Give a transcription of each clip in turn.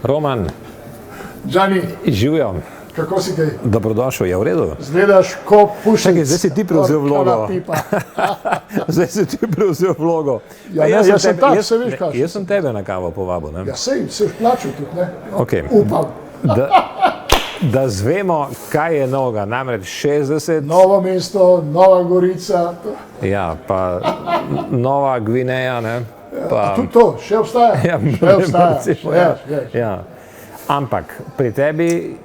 Roman, Džani, živijo. kako si kaj? Dobrodošel, je v redu? Zgledaš kot puščic. Čakaj, zdaj si ti prevzel vlogo. Zdaj si ti prevzel vlogo. Ja, ne, jaz sem tak, se veš kaj. Jaz sem tebe na kavo povabil, ne? Ja, sej, se vplačil tudi, ne? Okay. Upam. Da zvemo, kaj je novega, namreč 60. Novo mesto, Nova Gorica. Ja, pa Nova Gvineja, ne? Pa, tudi to, še obstaja? Ja, še obstaja. Ja. Ampak pri tebi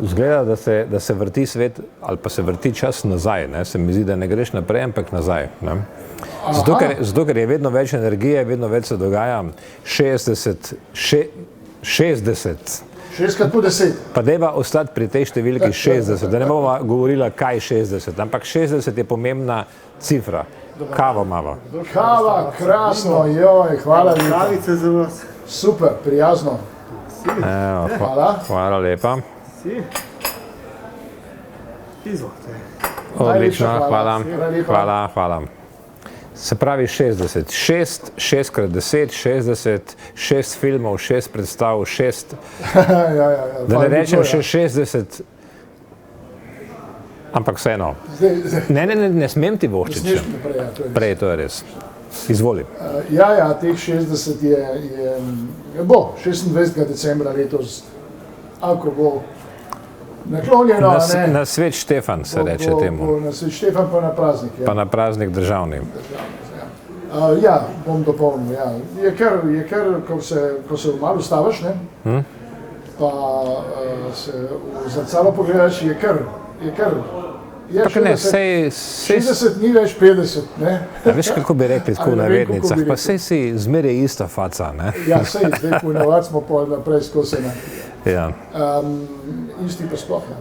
zgleda, da se vrti svet ali pa se vrti čas nazaj, ne? Se mi zdi, da ne greš naprej, ampak nazaj. Ne? Zato, ker je vedno več energije, vedno več se dogaja. 60. 6 po 10. Pa dajva ostati pri tej številki 60, da ne bomo govorila, kaj je 60, ampak 60 je pomembna cifra. Kavo imamo. Kava, krasno, joj, hvala lepa. Kavice za vas. Super, prijazno. Hvala. Hvala lepa. Izvolite. Odlično, hvala. Se pravi 60. 6x10, 60, 6 filmov, 6 predstav, 6. Da ne rečem še 60. Ampak vseeno. Ne smem ti voščiti. Prej, to je res. Izvoli. Ja, teh 60 bo 26. decembra letos, ako bo naklonjeno. Na svet Štefan se reče temu. Na svet Štefan pa na praznik. Pa na praznik državni. Ja, bom dopolnil. Je kar, ko se malo ustaviš, pa se v zrcalo pogledaš, je kar. Je 60 ni več 50, ne? Veš, kako bi rekli tako v navednicah, pa sej si zmeraj ista faca, ne? Ja, sej, zdaj ponavadi smo pol naprej skozi, ne? Ja. Isti pa sploh, ne?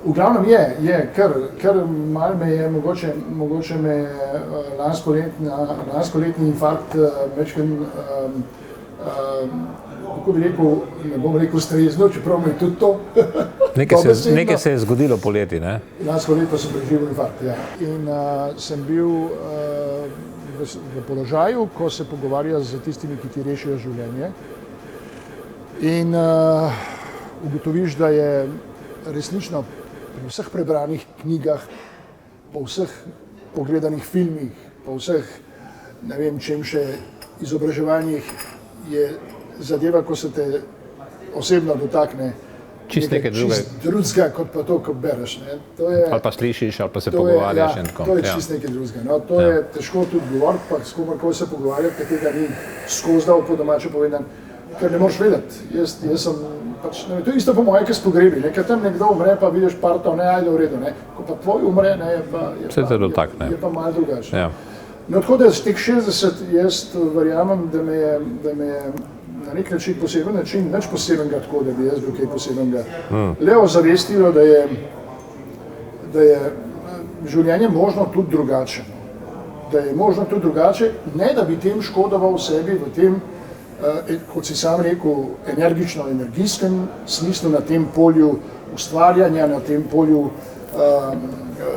V glavnem kar malo me je, mogoče me lanskoletni infarkt večkrat, kako bi rekel, ne bom rekel strezno, čeprav me je tudi to. Nekaj se je zgodilo poleti, ne? Lansko leto sem preživel infarkt, ja. In sem bil v položaju, ko se pogovarjaš z tistimi, ki ti rešijo življenje. In ugotoviš, da je resnično po vseh prebranih knjigah, po vseh pogledanih filmih, po vseh, ne vem čem še, izobraževanjih, je zadeva, ko se te osebno dotakne nekaj drugega, kot pa to, ko bereš. Ali pa slišiš, ali pa se pogovarjaš. To je čist nekaj drugega. To je težko tudi govoriti, pa s komarkoli se pogovarjati, ker tega ni skozdal, po domače povedan, ker ne moreš vedeti. Jaz sem, to je isto po moje, ki s pogrebi, ker tam nekdo umre, pa vidiš partov, ajde v redu, ko pa tvoj umre, je pa malo drugače. No, tako da z teh 60 jaz verjamem, da me je na nek način poseben način, nič posebenega tako, da bi jaz bil kaj posebenega. Le ozavestilo, da je življenje možno tudi drugače. Da je možno tudi drugače, ne da bi tem škodoval sebi v tem, kot si sam rekel, energijskem smislu na tem polju ustvarjanja, na tem polju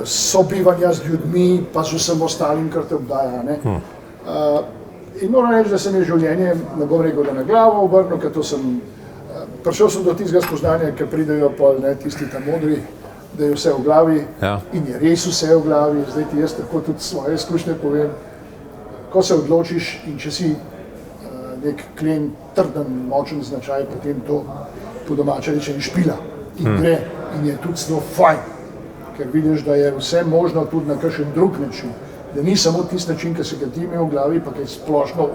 sobivanja z ljudmi, pa z vsem ostalim, kar te obdaja. In moram reči, da se mi je življenje, ne bom rekel, da na glavo obrnil, ker prišel sem do tistega spoznanja, ker pridejo tisti tam modri, da je vse v glavi in je res vse v glavi. Zdaj ti jaz tako tudi svoje izkušnje povem, ko se odločiš in če si nek klen, trden, močen značaj, potem to po domače reče in špila in gre in je tudi zelo fajn, ker vidiš, da je vse možno tudi na kakšen drug način. Da ni samo tisti način, ki se ga ti imel v glavi, pa ki je splošno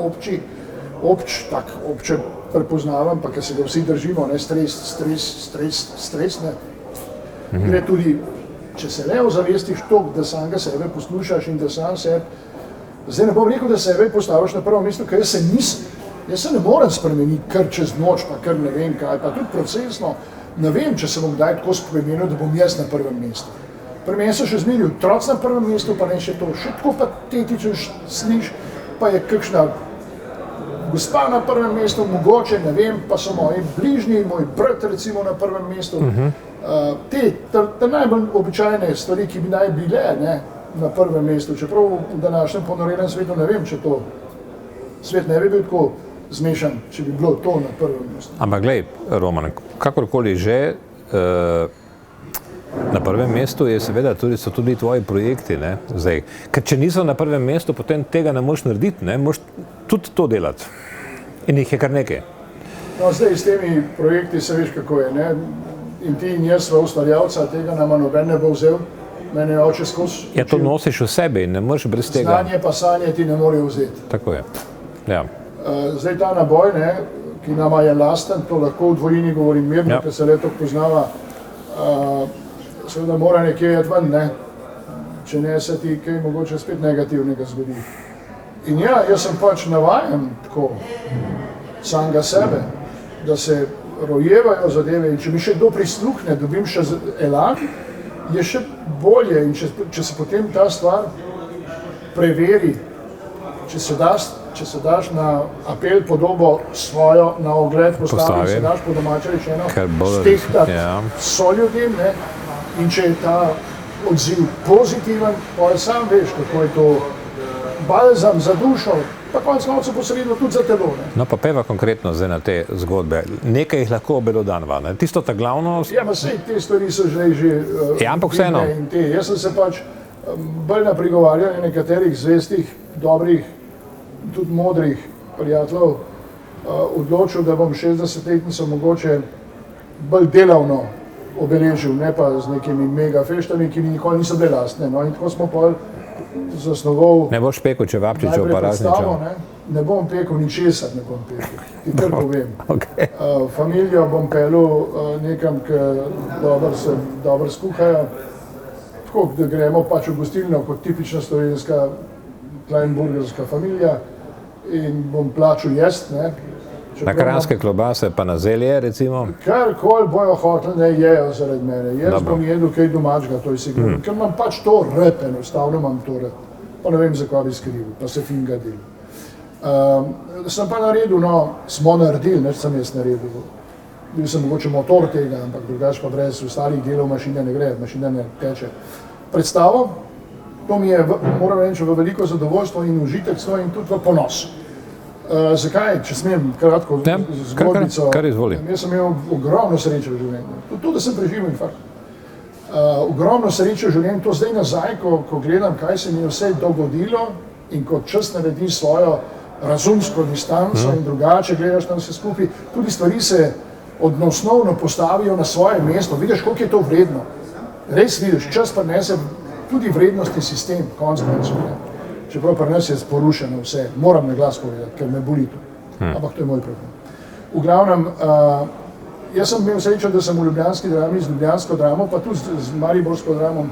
obče prepoznavam, pa ki se ga vsi držimo, stres, ne. Gre tudi, če se le ozavestiš toliko, da samega sebe poslušaš in da sam sebe, zdaj ne bom rekel, da sebe postaviš na prvo mesto, ker jaz se ne morem spremeniti kar čez noč, pa kar ne vem kaj, pa tudi procesno, ne vem, če se bom kdaj tako spremenil, da bom jaz na prvem mestu. Pri meni so še zmeraj otroci na prvem mestu, pa ne še to, še tako patetično sliš, pa je kakšna gospa na prvem mestu, mogoče, ne vem, pa so moji bližnji, moj brat recimo na prvem mestu. Te najbolj običajne stvari, ki bi naj bile na prvem mestu, čeprav v današnjem ponorenem svetu ne vem, če to svet ne bi bil tako zmešan, če bi bilo to na prvem mestu. Ampak glej, Roman, kakorkoli že, na prvem mestu je seveda so tudi tvoji projekti, ne, zdaj. Ker če niso na prvem mestu, potem tega ne moreš narediti, ne, moraš tudi to delati. In jih je kar nekaj. No, zdaj s temi projekti se veš, kako je, ne? In ti in jaz sva ustvarjalca, tega nama noben ne bo vzel, mene je oče skozi. Ja, to nosiš v sebi in ne moreš brez tega. Znanje pa sanje ti ne morejo vzeti. Tako je, ja. Zdaj ta naboj, ne, ki nama je lasten, to lahko v dvojini govorim mirno, ker se leto poznava, seveda mora nekje jeti ven, ne? Če ne se ti kaj mogoče spet negativnega zgodi. In ja, jaz sem pač navajen tako, samega sebe, da se rojevajo zadeve in če mi še kdo prisluhne, dobim še elan, je še bolje in če se potem ta stvar preveri, če se daš na apel podobo svojo na ogled postavi, se daš po domače rečeno stehtati soljudem, ne, in če je ta odziv pozitiven, pa sam veš, kako je to balzam za dušo, pa konec koncev posredno tudi za telo. Ne. No pa peva konkretno zdaj na te zgodbe. Nekaj jih lahko obelodanva, ne? Tisto ta glavno... Ja, pa sej te stvari so že ampak vseeno. Jaz sem se pač bolj na prigovarjanje nekaterih zvestih, dobrih, tudi modrih prijateljev odločil, da bom 60-letnico mogoče bolj delavno obeležil, ne pa z nekimi mega feštami, ki mi nikoli niso bile lastne. No, in tako smo pol zasnoval... Ne boš pekel čevapčičev pa razničev? Ne bom pekel ničesar, ne bom pekel, ti kar povem. Okay. Familijo bom pelil nekam, ki dobro skuhajo, tako da gremo pač v gostilno kot tipična slovenska kleinburgerska familija in bom plačal jest, ne. Na kranjske klobase pa na zelje, recimo? Karkoli bojo hoteli, ne jejo zaradi mene. Jaz bom jedel kaj domačega, to je sigurno. Ker imam pač to rep, enostavno imam to rep. Pa ne vem, zakaj bi skrivil, pa se finga del. Sem pa naredil, no, smo naredili, neč sem jaz naredil. Bil sem mogoče motor tega, ampak drugače pa brez ostalih delov mašina ne gre, mašina ne teče. Predstavo, to mi je, moram reči, v veliko zadovoljstvo in užitek svoj in tudi v ponos. Zakaj, če smem kratko zgodbico, kar izvoli. Jaz sem imel ogromno sreče v življenju, to, da sem preživel infarkt. Ogromno sreče v življenju, to zdaj nazaj, ko gledam, kaj se mi je vse dogodilo in ko čas naredi svojo razumsko distanco in drugače gledaš tam vse skupaj, tudi stvari se odnosnovno postavijo na svoje mesto, vidiš, koliko je to vredno. Res vidiš, čas pa nese tudi vrednostni sistem, konc koncev. Čeprav pri nas je porušeno vse, moram na glas povedati, ker me boli to. Ampak to je moj problem. V glavnem, jaz sem imel srečo, da sem v ljubljanski drami, z ljubljansko dramo, pa tudi z mariborsko dramom,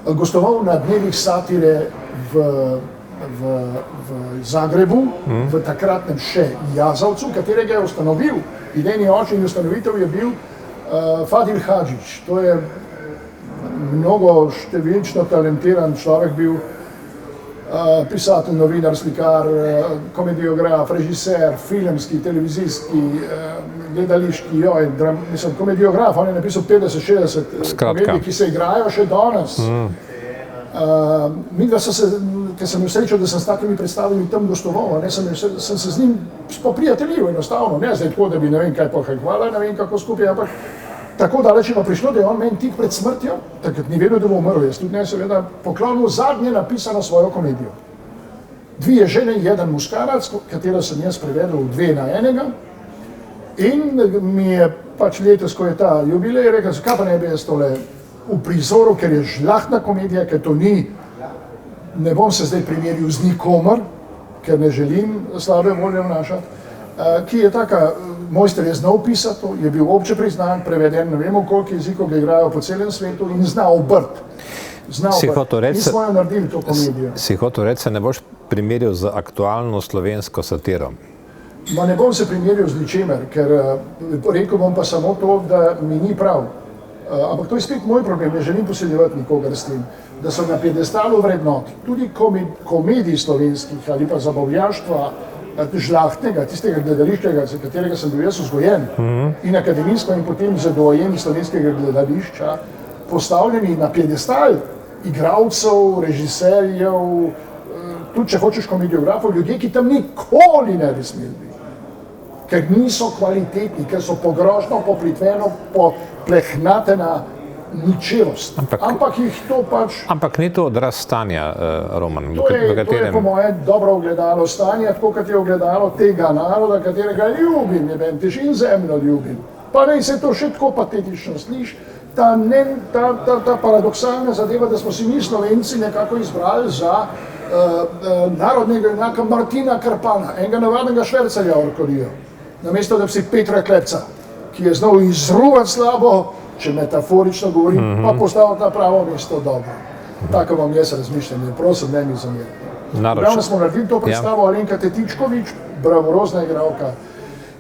gostoval na dnevih satire v Zagrebu, v takratnem še Jazovcu, katerega je ustanovil, idejni oče in ustanovitev je bil Fadil Hadžić. To je mnogo številčno talentiran človek bil, pisatelj, novinar, slikar, komediograf, režiser, filmski, televizijski, gledališki, komediograf, on je napisal 50-60 komedij, ki se igrajo še danes. Midva so se, ker sem imel srečo, da sem s takimi predstavami tam gostoval, sem se z njim spoprijateljil enostavno, ne zdaj tako, da bi ne vem kaj pohajkvala, ne vem kako skupaj, ampak tako daleč je pa prišlo, da je on meni tik pred smrtjo, takrat ni vedel, da bo umrl, jaz tudi ne, seveda, poklonil zadnje napisano svojo komedijo. 2 žene, 1 muškarac, katero sem jaz prevedel v 2 na 1. In mi je pač letos, ko je ta jubilej, rekel, zakaj pa ne bi jaz tole v prizoru, ker je žlahtna komedija, ker to ni, ne bom se zdaj primeril z nikomer, ker ne želim slabe volje vnašati, ki je taka, mojster je znal pisati, je bil obče priznan, preveden, ne vemo koliko jezikov, ga igrajo po celem svetu in zna obrt. In smo jo naredili to komedijo. Si hotel reči, se ne boš primeril z aktualno slovensko satiro? Ma ne bom se primeril z ničemer, ker rekel bom pa samo to, da mi ni prav. Ampak to je spet moj problem, ne želim posiljevati nikogar s tem, da so na piedestalu vrednot, tudi komedij slovenskih ali pa zabavljaštva, žlahtnega, tistega gledališčega, za katerega sem bil jaz vzgojen, in akademijsko in potem za dojen slovenskega gledališča, postavljeni na piedestal igralcev, režiserjev, tudi če hočeš komediografov, ljudje, ki tam nikoli ne bi smeli biti. Ker niso kvalitetni, ker so pogrožno, poplitveno, poplehnate na ničevost. Ampak jih to pač... Ampak ni to odraz stanja, Roman, To je po moje dobro ogledalo stanja, tako kot je ogledalo tega naroda, katerega ljubim, ne vem, težin zemljo ljubim. Pa ne se to še tako patetično sliši, ta paradoksalna zadeva, da smo si mi Slovenci nekako izbrali za narodnega junaka Martina Krpana, enega navadnega švercarja orkodijo, namesto da bi si Petra Klepca, ki je znal izruvati slabo, če metaforično govorim, pa postaviti na pravo mesto dobro. Tako vam jaz razmišljam, prosim, ne mi zamerite. Ravno smo naredili to predstavo, Alenka Tetičkovič, bravorozna igralka,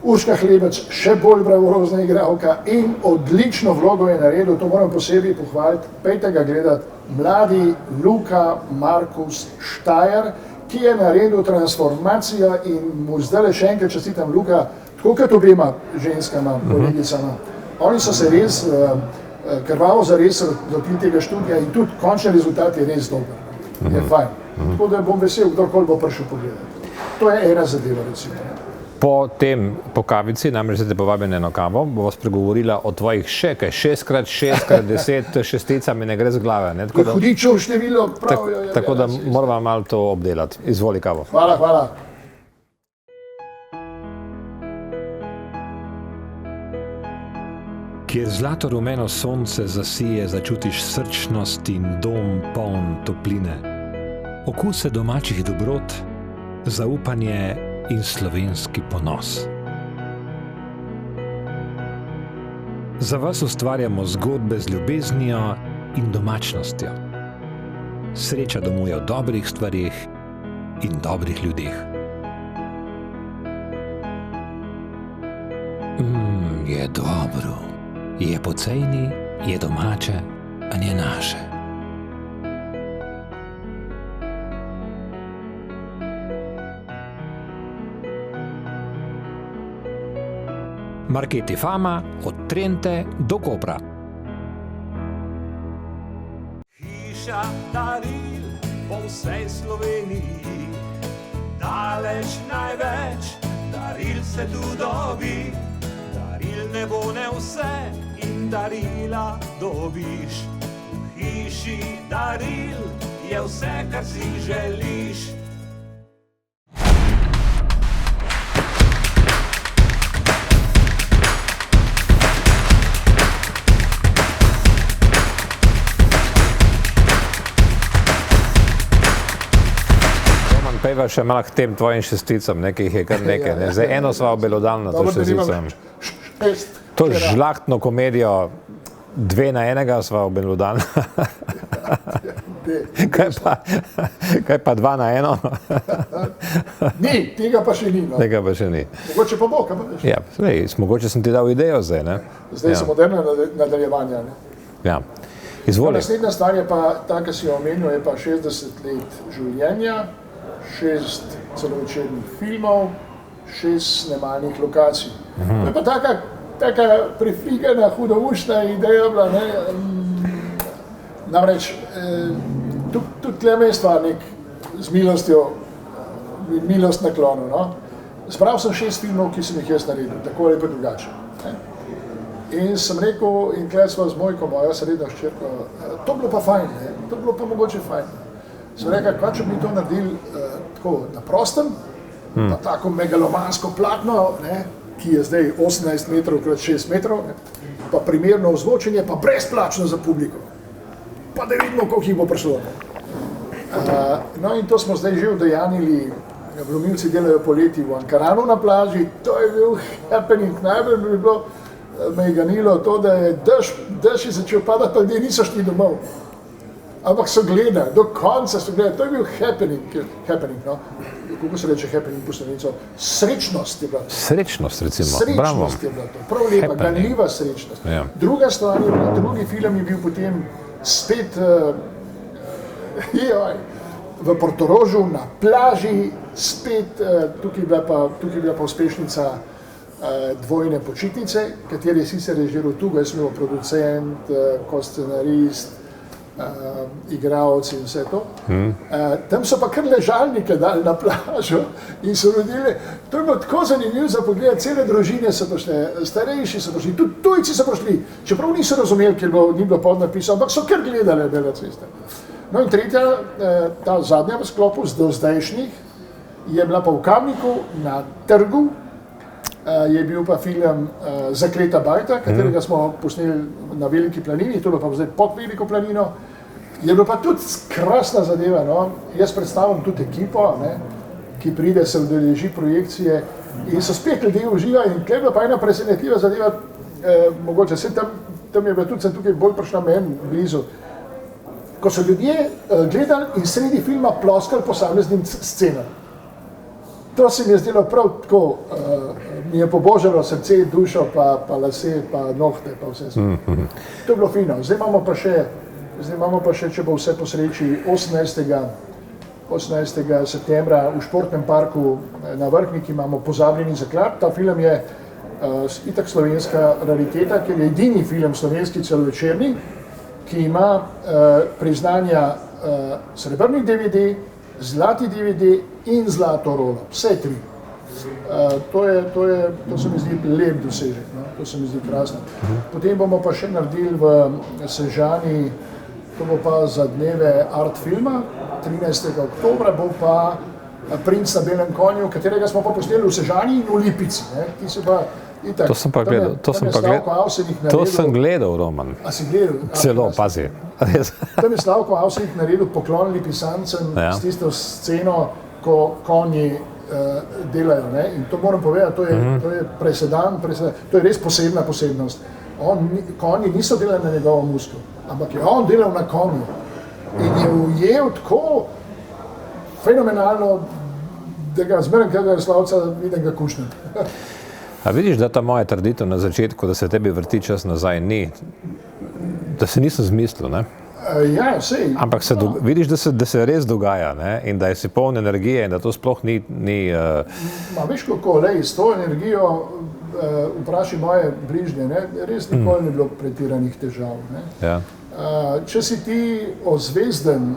Urška Hlebec, še bolj bravorozna igralka in odlično vlogo je naredil, to moram posebej pohvaliti, pejte ga gledati, mladi Luka Markus Štajer, ki je naredil transformacijo in mu zdaj še enkrat čestitam Luka, tako kot obema ženskama, kolegicama. Oni so se res krvavo zares lotili tega študija in tudi končni rezultat je res dober, je fajn. Tako da bom vesel, kdorkoli bo prišel pogledati. To je ena zadeva, recimo. Po kavici, namreč zdaj te povabim na eno kavo, bova spregovorila o tvojih še kaj 6x6x10 šesticami ne gre z glave. Hudičev število pravijo. Tako da morava malo to obdelati. Izvoli kavo. Hvala. Kjer zlato-rumeno sonce zasije, začutiš srčnost in dom poln topline, okuse domačih dobrot, zaupanje in slovenski ponos. Za vas ustvarjamo zgodbe z ljubeznijo in domačnostjo. Sreča domuje v dobrih stvareh in dobrih ljudeh. Je dobro. Je pocejni, je domače, a je naše. Marketi Fama od Trente do Kopra. Hiša daril po vsej Sloveniji, daleč največ daril se tu dobi. Daril ne bo ne vse in darila dobiš. V hiši daril je vse, kar si želiš. Pejva še malo k tem tvojim šesticam, ki jih je kar nekaj. Zdaj eno sva obelodalna to šesticam. To žlahtno komedijo 2 na 1 sva obelodalna. Kaj pa 2 na 1? Ni, tega pa še ni. Tega pa še ni. Mogoče pa bo, kaj pa veš? Ja, mogoče sem ti dal idejo zdaj, ne? Zdaj so moderne nadaljevanja, ne? Ja. Izvoli. Naslednja stvar je pa, ta, ki si jo omenil, je pa 60 let življenja, 6 celovečernih filmov, 6 snemalnih lokacij. To je pa taka prefigana, hudoušna ideja bila, ne? Namreč, tudi tleme je stvar nek z milostjo, milost naklonu, no? Zbral sem 6 filmov, ki sem jih jaz naredil, tako ali pa drugače. In sem rekel, in tukaj sva z Mojko, moja srednja hčerko, to bilo pa fajn, ne? To bilo pa mogoče fajn. Sem rekel, kaj če bi to naredili tako na prostem, pa tako megalomansko platno, ne, ki je zdaj 18 metrov krat 6 metrov, ne, pa primerno ozvočenje, pa brezplačno za publiko. Pa da vidimo, koliko jih bo prišlo. No in to smo zdaj že udejanili, Vlomilci delajo poleti v Ankaranu na plaži, to je bil happening, najbolj bi bilo, me je ganilo to, da je dež je začel padati, pa ljudje niso šli domov. Ampak so gledali, do konca so gledali, to je bil happening, no? Kako se reče happening po slovensko? Srečnost je bila to. Srečnost, recimo, bravo. Srečnost je bila to, prav lepa, ganljiva srečnost. Ja. Druga stvar je bila, drugi film je bil potem spet v Portorožu na plaži, spet tukaj je bila pa uspešnica Dvojne počitnice, kateri je sicer režiral Tuga, jaz sem bil producent, kot scenarist, igralci in vse to. Tam so pa kar ležalnike dali na plažo in so rodili. To je bilo tako zanimivo za pogled, cele družine so prišle, starejši so prišli, tudi tujci so prišli, čeprav niso razumeli, ker ni bilo podnapisano, ampak so kar gledali Bele ceste. No in tretja, ta zadnja v sklopu do zdajšnjih, je bila pa v Kamniku na trgu, je bil pa film Zakleta bajta, katerega smo posneli na Veliki planini, to je bilo pa zdaj pod Veliko planino. Je bilo pa tudi krasna zadeva, no. Jaz predstavljam tudi ekipo, ne, ki pride, se udeleži projekcije in so spet ljudje uživajo in tukaj je bila pa ena presenetljiva zadeva, mogoče se tam je bila tudi, sem tukaj bolj prišla meni blizu, ko so ljudje gledali in sredi filma ploskali posameznim scenam. To se mi je zdelo prav tako, mi je pobožalo srce, dušo, pa lase, pa nohte, pa vse. To je bilo fino. Zdaj imamo pa še, če bo vse po sreči, 18. septembra v športnem parku na Vrhniki imamo Pozabljeni zaklad. Ta film je itak slovenska rariteta, ker je edini film slovenski celovečerni, ki ima priznanja srebrnih DVD, zlati DVD in zlato rolo, vse tri. To se mi zdi lep dosežek, no? To se mi zdi krasno. Potem bomo pa še naredili v Sežani, to bo pa za dneve art filma, 13. oktobra bo pa Princ na belem konju, katerega smo pa posneli v Sežani in v Lipici, ne? Ki so pa itak. To sem pa gledal, to sem gledal, Roman. A si gledal? Celo, pazi. Tam je Slavko Avsenik naredil Poklon lipisancem s tisto sceno, ko konji delajo, ne? In to moram povedati, to je presedan, to je res posebna posebnost. Konji niso delali na njegovo musko, ampak je on delal na konju in je ujel tako fenomenalno, da ga zmeraj katerega Slavca vidim ga kušnjati. A vidiš, da ta moja trditev na začetku, da se tebi vrti čas nazaj, ni, da se nisem zmislil, ne? Ja, sej. Ampak vidiš, da se res dogaja, ne? In da si poln energije in da to sploh ni... Veš kako, lej, s to energijo vpraši moje bližnje, ne? Res nikoli ni bilo pretiranih težav, ne? Ja. Če si ti ozvezden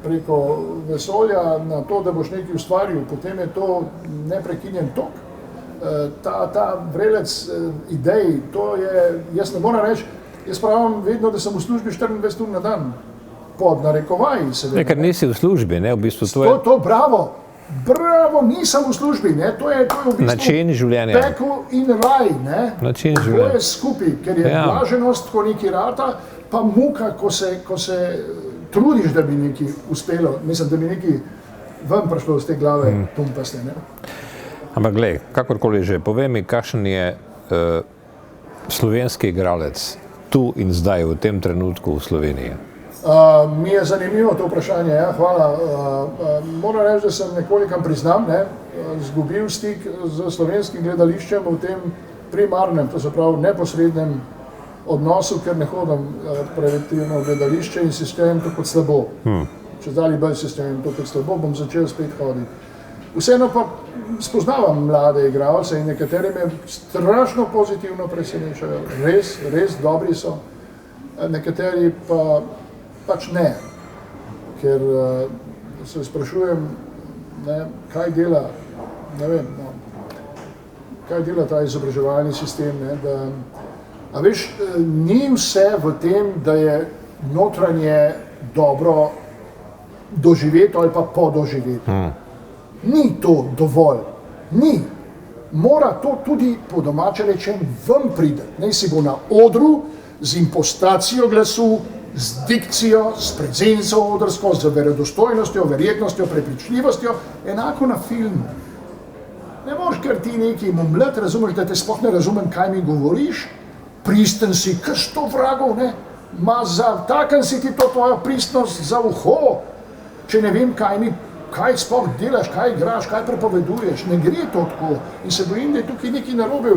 preko vesolja na to, da boš nekaj ustvaril, potem je to neprekinjen tok. Ta vrelec idej, to je, jaz ne moram reči, jaz pravim vedno, da sem v službi 24 ur na dan, pod narekovaji seveda. Ker nisi v službi, ne, v bistvu to je... To bravo, nisem v službi, ne, to je v bistvu način življenja. Pekel in raj, ne, način življenja. To je skupaj, ker je blaženost, ko neki rata, pa muka, ko se trudiš, da bi nekaj uspelo, mislim, da bi nekaj ven prišlo z te glave pumpaste, ne. Ampak glej, kakorkoli že, povej mi, kakšen je slovenski igralec tu in zdaj, v tem trenutku v Sloveniji? Mi je zanimivo to vprašanje, ja, hvala. Moram reči, da sem nekoliko priznam, ne, zgubil stik z slovenskim gledališčem v tem primarnem, to se pravi neposrednem odnosu, ker ne hodim preventivno v gledališče in si štejem to kot slabo. Če zdali bolj si štejem to kot slabo, bom začel spet hoditi. Vseeno pa spoznavam mlade igralce in nekateri me strašno pozitivno presenečajo. Res dobri so. Nekateri pa pač ne. Ker se sprašujem, ne, kaj dela, ne vem, no, kaj dela ta izobraževalni sistem, ne, da, a veš, ni vse v tem, da je notranje dobro doživeto ali pa podoživeto. Ni to dovolj, ni. Mora to tudi po domače rečem ven pride. Naj si bo na odru z impostacijo glasu, z dikcijo, s prezenco odrsko, z verodostojnostjo, verjetnostjo, prepričljivostjo, enako na filmu. Ne moreš kar ti nekaj mumljati, razumeš, da te sploh ne razumem, kaj mi govoriš, pristen si, kar sto vragov, ne, taken si ti to tvojo pristnost za uho, če ne vem, kaj sploh delaš, kaj igraš, kaj prepoveduješ, ne gre to tako. In se bojim, da je tukaj nekaj narobe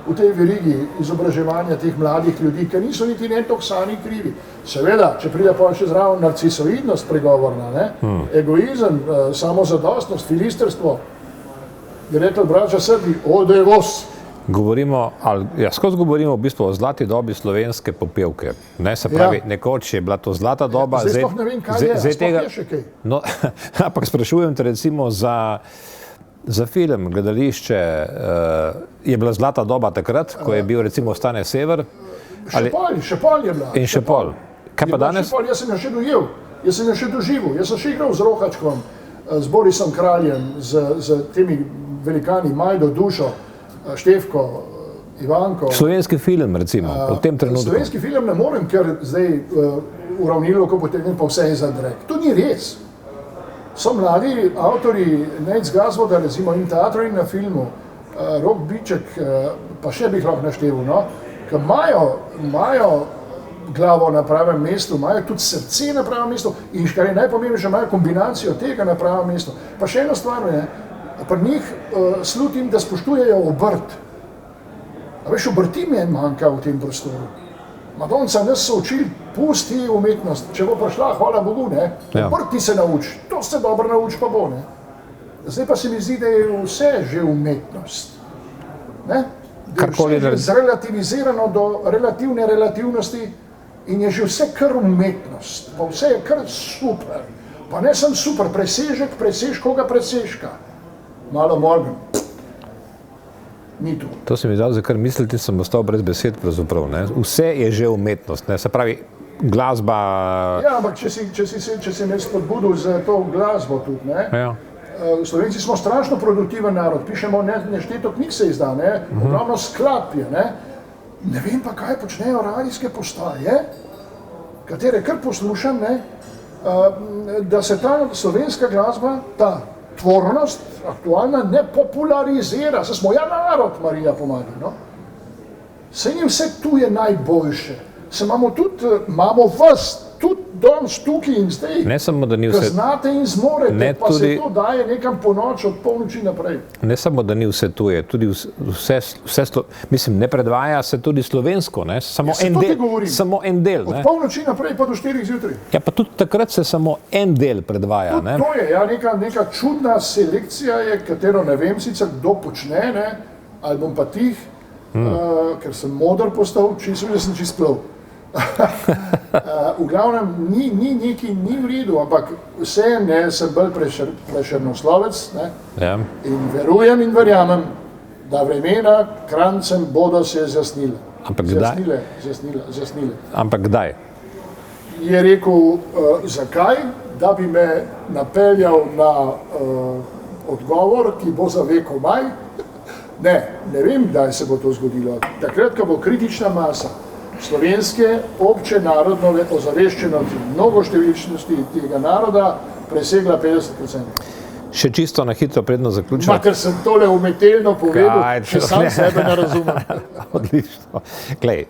v tej verigi izobraževanja teh mladih ljudi, ker niso niti ne toliko sami krivi. Seveda, če pride pa še zraven narcisoidnost pregovorna, ne? Egoizem, samozadostnost, filisterstvo, je rekel braća Srbi, ode vos, skozi govorimo v bistvu o zlati dobi slovenske popevke. Ne, se pravi, nekoč je bila to zlata doba. Zdaj sploh ne vem, kaj je, sploh je še kaj. No, ampak sprašujem te recimo za film, gledališče, je bila zlata doba takrat, ko je bil recimo Stane Sever? Še pol je bila. In še pol. Kaj pa danes? Jaz sem jo še dojel, jaz sem jo še doživel, jaz sem še igral z Rohačkom, z Borisom Kraljem, z temi velikani, Majdo, Dušo, Štefko, Ivanko. Slovenski film recimo, v tem trenutku. Slovenski film ne morem, ker zdaj uravnilo, ko potegnem pa vse za drek. To ni res. So mladi avtori, Nejc Gazvoda, recimo in teatri na filmu, Rok Biček, pa še bi jih lahko našteval, no, ki imajo glavo na pravem mestu, imajo tudi srce na pravem mestu in kar je najpomembnejše, imajo kombinacijo tega na pravem mestu. Pa še ena stvar je, pri njih slutim, da spoštujejo obrt. A veš, obrti mi je manjka v tem prostoru. Madonca nas so učili, pusti umetnost, če bo prišla, hvala Bogu, ne, obrti se nauči, to se dobro nauči, pa bo, ne. Zdaj pa se mi zdi, da je vse že umetnost, ne, da je vse že zrelativizirano do relativne relativnosti in je že vse kar umetnost, pa vse je kar super, pa ne sem super, presežkoga presežka, malo Morgan. Ni tu. To se mi zdaj, kar misliti, sem ostal brez besed pravzaprav, ne. Vse je že umetnost, ne, se pravi, glasba... Ja, ampak če si me spodbudil za to glasbo tudi, ne. Ja. Slovenci smo strašno produktiven narod, pišemo nešteto knjig se izda, ne, ogromno skladb je, ne. Ne vem pa, kaj počnejo radijske postaje, katere kar poslušam, ne, da se ta slovenska glasba, ta tvornost, aktualna, ne popularizira. Saj smo narod, Marija pomagaj, no. Saj ni vse tu je najboljše. Saj imamo vas, tudi danes tukaj in zdaj, Ne samo, da ni vse, znate in zmorete, pa se tudi- to daje nekam po noč od polnoči naprej. ne samo, da ni vse tuje, tudi mislim, ne predvaja se tudi slovensko, ne, samo Ja, saj en to ti del, govorim. samo en del, Od ne. polnoči naprej pa do 4 zjutraj. Ja, pa tudi takrat se samo en del predvaja, ne. To je neka čudna selekcija, je, katero ne vem sicer, kdo počne, ne, ali bom pa tih, ker sem modar postal, da sem čist plov. V glavnem, ni v redu, ampak vse ne, sem bolj prešernoslovec, ne, Ja. in verujem in verjamem, da vremena krancem bodo se zjasnila. Ampak kdaj? Zjasnile. Ampak kdaj? Je rekel, zakaj, da bi me napeljal na odgovor, ki bo za veko maj. Ne vem, kdaj se bo to zgodilo. Takrat, ko bo kritična masa slovenske obče narodnove ozaveščenosti, mnogoštevilčnosti tega naroda presegla 50%. Še čisto na hitro predno zaključil. Ma, ker sem tole umetelno povedal, še sam sebe ne razumem. Odlično. Glej,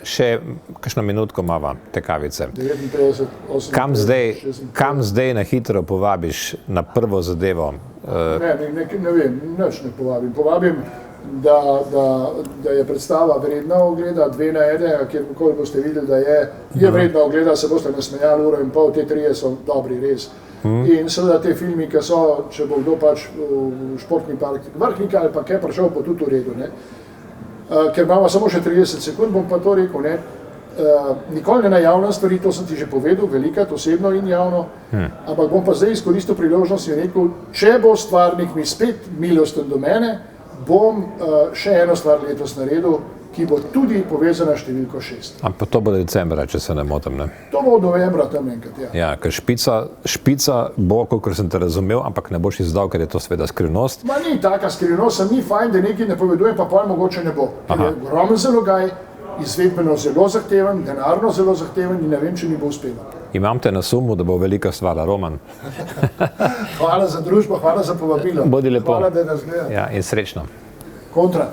še kakšno minutko imava te kavice. 59, 58, Kam zdaj na hitro povabiš na prvo zadevo? Ne vem, nič ne povabim. Povabim, da je predstava vredna ogleda, 2 na 1, kjerkoli boste videli, da je vredna ogleda, se boste nasmejali 1,5 ure, te 3 so dobri, res. In seveda te filmi, ki so, če bo kdo pač v športni park Vrhnika ali pa kaj prišel, bo tudi v redu, ne. Ker imamo samo še 30 sekund, bom pa to rekel, ne. Nikoli ne najavljam stvari, to sem ti že povedal, velikrat, osebno in javno, ampak bom pa zdaj izkoristil priložnost in rekel, če bo stvarnik mi spet milosten do mene, bom še eno stvar letos naredil, ki bo tudi povezana s številko 6. Ampak to bo decembra, če se ne motim, ne? To bo novembra tam enkrat, ja. Ja, ker špica bo, kolikor sem te razumel, ampak ne boš izdal, ker je to seveda skrivnost. Ma ni taka skrivnost, ni fajn, da nekaj ne povedujem, pa pol mogoče ne bo. Ker je ogromen zalogaj, izvedbeno zelo zahteven, denarno zelo zahteven in ne vem, če mi bo uspelo. Imam te na sumu, da bo velika stvar, Roman. Hvala za družbo, hvala za povabilo. Bodi lepo. Hvala, da nas gledate. Ja, in srečno. Kontra.